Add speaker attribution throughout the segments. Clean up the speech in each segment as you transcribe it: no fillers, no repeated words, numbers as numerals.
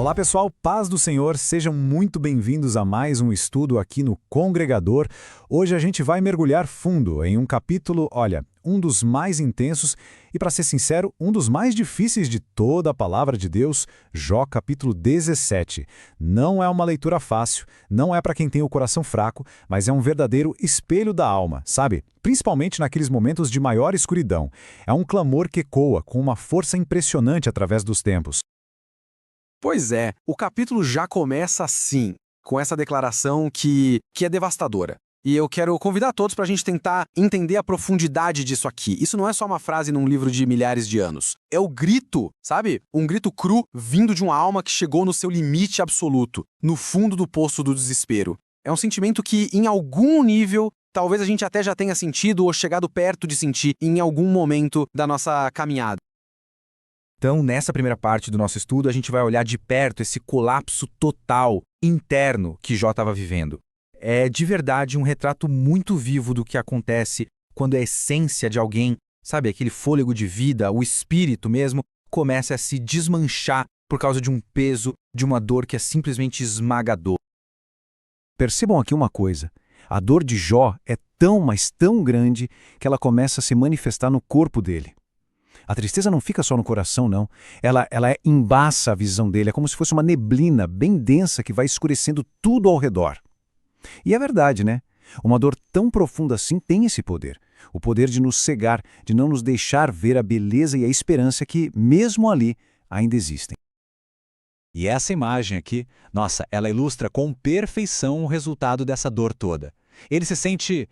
Speaker 1: Olá pessoal, paz do Senhor, sejam muito bem-vindos a mais um estudo aqui no Congregador. Hoje a gente vai mergulhar fundo em um capítulo, olha, um dos mais intensos e, para ser sincero, um dos mais difíceis de toda a palavra de Deus, Jó capítulo 17. Não é uma leitura fácil, não é para quem tem o coração fraco, mas é um verdadeiro espelho da alma, sabe? Principalmente naqueles momentos de maior escuridão. É um clamor que ecoa com uma força impressionante através dos tempos.
Speaker 2: Pois é, o capítulo já começa assim, com essa declaração que é devastadora. E eu quero convidar todos para a gente tentar entender a profundidade disso aqui. Isso não é só uma frase num livro de milhares de anos. É o grito, sabe? Um grito cru vindo de uma alma que chegou no seu limite absoluto, no fundo do poço do desespero. É um sentimento que, em algum nível, talvez a gente até já tenha sentido ou chegado perto de sentir em algum momento da nossa caminhada.
Speaker 3: Então, nessa primeira parte do nosso estudo, a gente vai olhar de perto esse colapso total, interno, que Jó estava vivendo. É de verdade um retrato muito vivo do que acontece quando a essência de alguém, sabe, aquele fôlego de vida, o espírito mesmo, começa a se desmanchar por causa de um peso, de uma dor que é simplesmente esmagador.
Speaker 1: Percebam aqui uma coisa, a dor de Jó é tão, mas tão grande que ela começa a se manifestar no corpo dele. A tristeza não fica só no coração, não. Ela embaça a visão dele, é como se fosse uma neblina bem densa que vai escurecendo tudo ao redor. E é verdade, né? Uma dor tão profunda assim tem esse poder. O poder de nos cegar, de não nos deixar ver a beleza e a esperança que, mesmo ali, ainda existem.
Speaker 4: E essa imagem aqui, nossa, ela ilustra com perfeição o resultado dessa dor toda. Ele se sente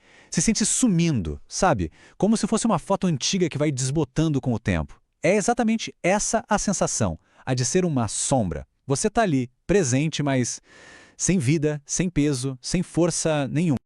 Speaker 4: sumindo, sabe? Como se fosse uma foto antiga que vai desbotando com o tempo. É exatamente essa a sensação, a de ser uma sombra. Você está ali, presente, mas sem vida, sem peso, sem força nenhuma.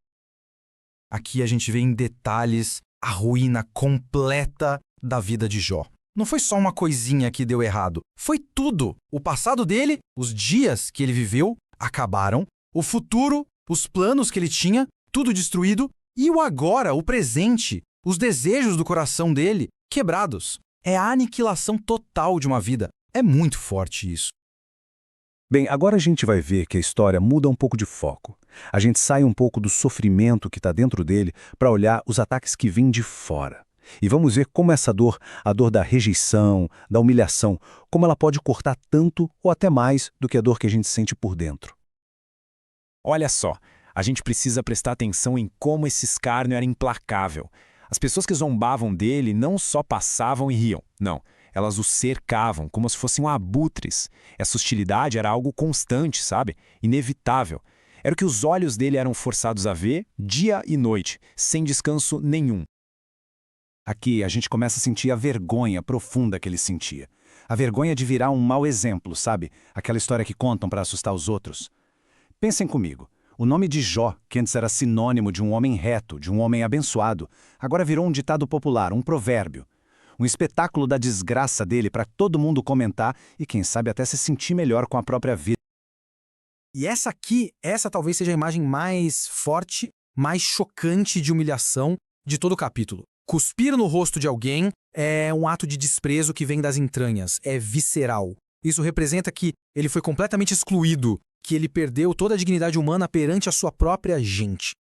Speaker 3: Aqui a gente vê em detalhes a ruína completa da vida de Jó. Não foi só uma coisinha que deu errado, foi tudo. O passado dele, os dias que ele viveu, acabaram. O futuro, os planos que ele tinha, tudo destruído. E o agora, o presente, os desejos do coração dele, quebrados. É a aniquilação total de uma vida. É muito forte isso.
Speaker 1: Bem, agora a gente vai ver que a história muda um pouco de foco. A gente sai um pouco do sofrimento que está dentro dele para olhar os ataques que vêm de fora. E vamos ver como essa dor, a dor da rejeição, da humilhação, como ela pode cortar tanto ou até mais do que a dor que a gente sente por dentro.
Speaker 4: Olha só, a gente precisa prestar atenção em como esse escárnio era implacável. As pessoas que zombavam dele não só passavam e riam, não. Elas o cercavam como se fossem abutres. Essa hostilidade era algo constante, sabe? Inevitável. Era o que os olhos dele eram forçados a ver dia e noite, sem descanso nenhum.
Speaker 1: Aqui a gente começa a sentir a vergonha profunda que ele sentia. A vergonha de virar um mau exemplo, sabe? Aquela história que contam para assustar os outros. Pensem comigo. O nome de Jó, que antes era sinônimo de um homem reto, de um homem abençoado, agora virou um ditado popular, um provérbio. Um espetáculo da desgraça dele para todo mundo comentar e, quem sabe, até se sentir melhor com a própria vida.
Speaker 3: E essa talvez seja a imagem mais forte, mais chocante de humilhação de todo o capítulo. Cuspir no rosto de alguém é um ato de desprezo que vem das entranhas, é visceral. Isso representa que ele foi completamente excluído, que ele perdeu toda a dignidade humana perante a sua própria gente.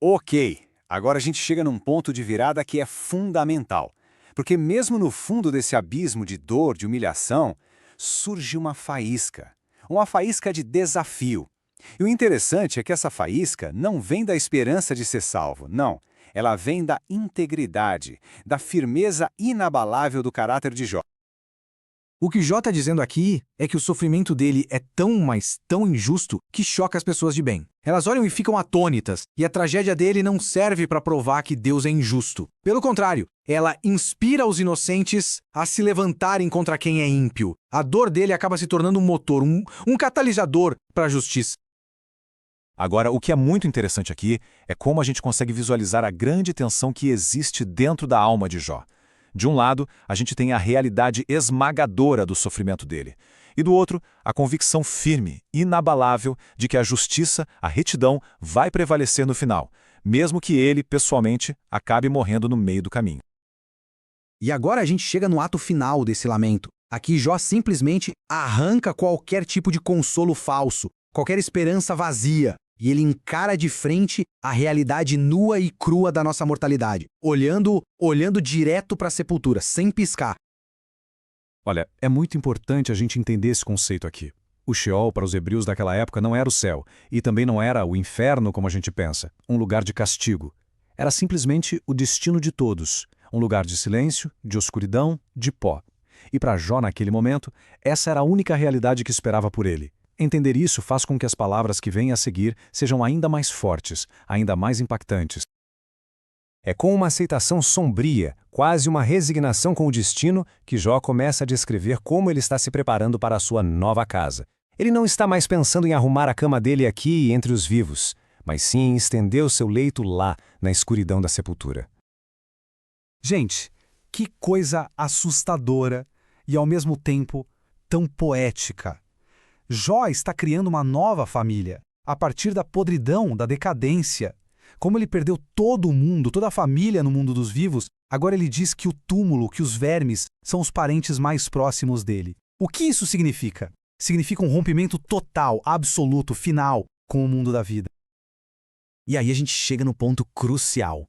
Speaker 1: Ok, agora a gente chega num ponto de virada que é fundamental. Porque mesmo no fundo desse abismo de dor, de humilhação, surge uma faísca. Uma faísca de desafio. E o interessante é que essa faísca não vem da esperança de ser salvo, não. Ela vem da integridade, da firmeza inabalável do caráter de Jó.
Speaker 3: O que Jó está dizendo aqui é que o sofrimento dele é tão, mas tão injusto que choca as pessoas de bem. Elas olham e ficam atônitas, e a tragédia dele não serve para provar que Deus é injusto. Pelo contrário, ela inspira os inocentes a se levantarem contra quem é ímpio. A dor dele acaba se tornando um motor, um catalisador para a justiça.
Speaker 1: Agora, o que é muito interessante aqui é como a gente consegue visualizar a grande tensão que existe dentro da alma de Jó. De um lado, a gente tem a realidade esmagadora do sofrimento dele. E do outro, a convicção firme, inabalável, de que a justiça, a retidão, vai prevalecer no final, mesmo que ele, pessoalmente, acabe morrendo no meio do caminho.
Speaker 3: E agora a gente chega no ato final desse lamento,
Speaker 2: Aqui Jó simplesmente arranca qualquer tipo de consolo falso, qualquer esperança vazia, e ele encara de frente a realidade nua e crua da nossa mortalidade, olhando direto para a sepultura, sem piscar.
Speaker 1: Olha, é muito importante a gente entender esse conceito aqui. O Sheol, para os hebreus daquela época, não era o céu, e também não era o inferno como a gente pensa, um lugar de castigo. Era simplesmente o destino de todos, um lugar de silêncio, de escuridão, de pó. E para Jó, naquele momento, essa era a única realidade que esperava por ele. Entender isso faz com que as palavras que vêm a seguir sejam ainda mais fortes, ainda mais impactantes. É com uma aceitação sombria, quase uma resignação com o destino, que Jó começa a descrever como ele está se preparando para a sua nova casa. Ele não está mais pensando em arrumar a cama dele aqui entre os vivos, mas sim em estender o seu leito lá, na escuridão da sepultura.
Speaker 5: Gente, que coisa assustadora e, ao mesmo tempo, tão poética. Jó está criando uma nova família, a partir da podridão, da decadência. Como ele perdeu todo o mundo, toda a família no mundo dos vivos, agora ele diz que o túmulo, que os vermes, são os parentes mais próximos dele. O que isso significa? Significa um rompimento total, absoluto, final com o mundo da vida.
Speaker 2: E aí a gente chega no ponto crucial.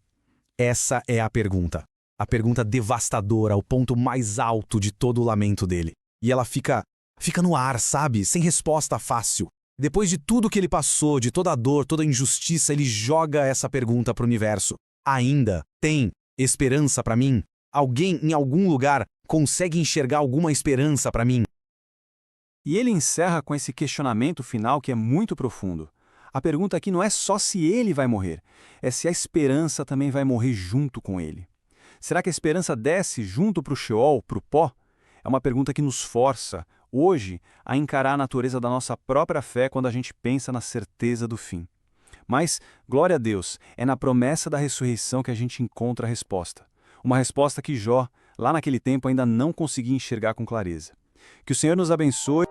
Speaker 2: Essa é a pergunta devastadora, o ponto mais alto de todo o lamento dele. E ela fica no ar, sabe? Sem resposta fácil. Depois de tudo que ele passou, de toda a dor, toda a injustiça, ele joga essa pergunta para o universo. Ainda tem esperança para mim? Alguém em algum lugar consegue enxergar alguma esperança para mim?
Speaker 6: E ele encerra com esse questionamento final que é muito profundo. A pergunta aqui não é só se ele vai morrer, é se a esperança também vai morrer junto com ele. Será que a esperança desce junto para o Sheol, para o pó? É uma pergunta que nos força, hoje, a encarar a natureza da nossa própria fé quando a gente pensa na certeza do fim. Mas, glória a Deus, é na promessa da ressurreição que a gente encontra a resposta. Uma resposta que Jó, lá naquele tempo, ainda não conseguia enxergar com clareza. Que o Senhor nos abençoe.